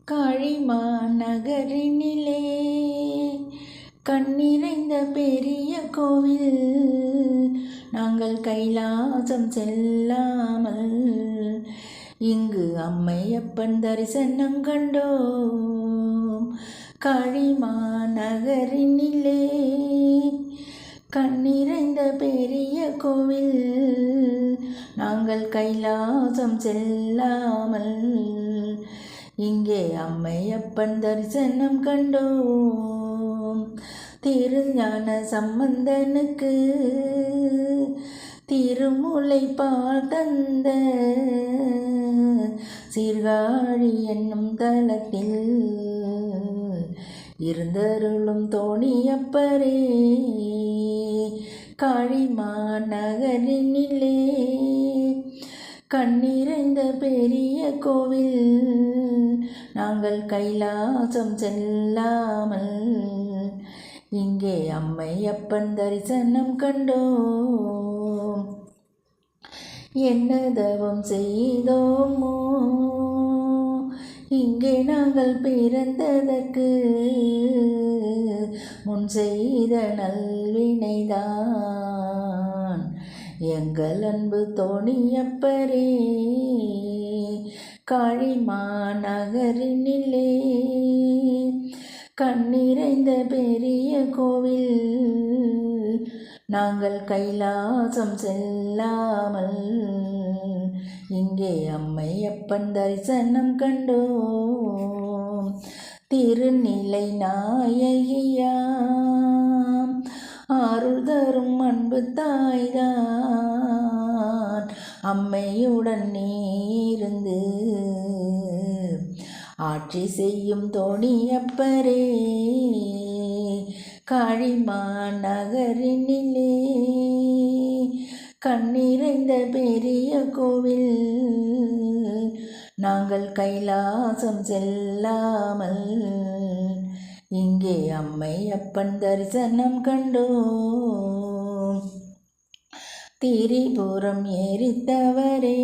காழிமா நகரினிலே கண்ணிறைந்த பெரிய கோவில், நாங்கள் கைலாசம் செல்லாமல் இங்கு அம்மையப்பன் தரிசனம் கண்டோம். காழிமா நகரினிலே கண்ணிறைந்த பெரிய கோவில், நாங்கள் கைலாசம் செல்லாமல் இங்கே அம்மையப்பன் தரிசனம் கண்டோம். திருஞான சம்பந்தனுக்கு திருமுலை பால் தந்த சீர்காழி என்னும் தலத்தில் இருந்தருளும் தோணியப்பரே, காழிமா நகரினிலே கண்ணிறைந்த பெரிய கோவில், நாங்கள் கைலாசம் செல்லாமல் இங்கே அம்மையப்பன் தரிசனம் கண்டோம். என்ன தவம் செய்தோமோ இங்கே நாங்கள் பிறந்ததற்கு, முன் செய்த நல்வினைதான் எங்கள் அன்பு தோணியப்பரே, காழிமா நகரினிலே கண்ணிறைந்த பெரிய கோவில், நாங்கள் கைலாசம் செல்லாமல் இங்கே அம்மையப்பன் தரிசனம் கண்டோம். திருநிலை நாயகியாம் அருள் தரும் அன்பு தாய்தான், அம்மையுடன் நீருந்து ஆட்சி செய்யும் தோணியப்பரே, காழிமா நகரினிலே கண்ணிறைந்த பெரிய கோவில், நாங்கள் கைலாசம் செல்லாமல் இங்கே அம்மையப்பன் தரிசனம் கண்டோம். திரிபுரம் எரித்தவரே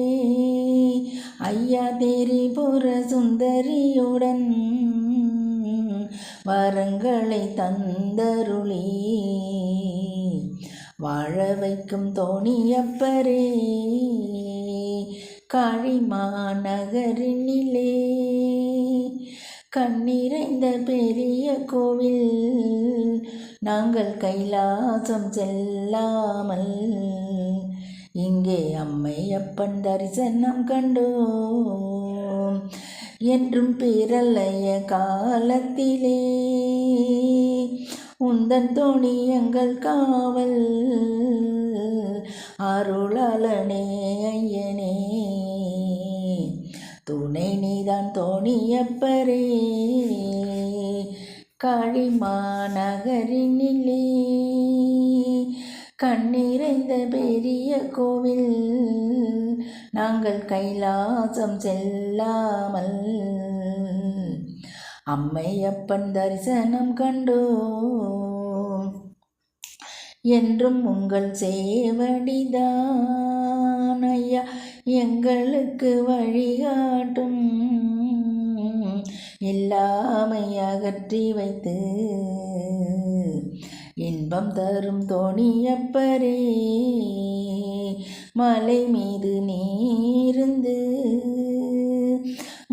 ஐயா, திரிபுர சுந்தரியுடன் வரங்களை தந்தருளி வாழ வைக்கும் தோணியப்பரே, காழிமா நகரினிலே கண்ணிறைந்த பெரிய கோவில், நாங்கள் கைலாசம் செல்லாமல் இங்கே அம்மையப்பன் தரிசனம் கண்டோம். என்றும் பிரளய காலத்திலே உந்தன் தோணி எங்கள் காவல், அருளாளனே ஐயனே துணை நீதான் தோணியப்பரே, காழிமா நகரினிலே கண்ணிறைந்த பெரிய கோவில், நாங்கள் கைலாசம் செல்லாமல் அம்மையப்பன் தரிசனம் கண்டோம். என்றும் உங்கள் சேவடிதான் ஐயா எங்களுக்கு வழிகாட்டும், எல்லாமை அகற்றி வைத்து இன்பம் தரும் தோணியப்பரே, மலை மீது நீருந்து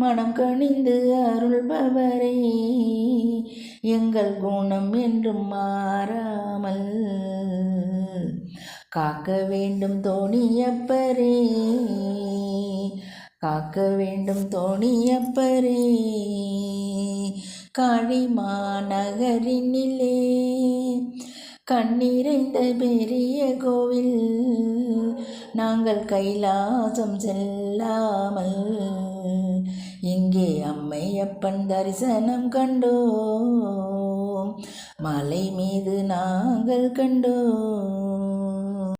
மனம் கனிந்து அருள்பவரே, எங்கள் குணம் என்றும் மாறாமல் காக்க வேண்டும் தோணியப்பரே, காக்க வேண்டும் தோணியப்பரே, காழிமா நகரினிலே கண்ணிறைந்த பெரிய கோவில், நாங்கள் கைலாசம் செல்லாமல் இங்கே அம்மையப்பன் தரிசனம் கண்டோம். மலை மீது நாங்கள் கண்டோம்.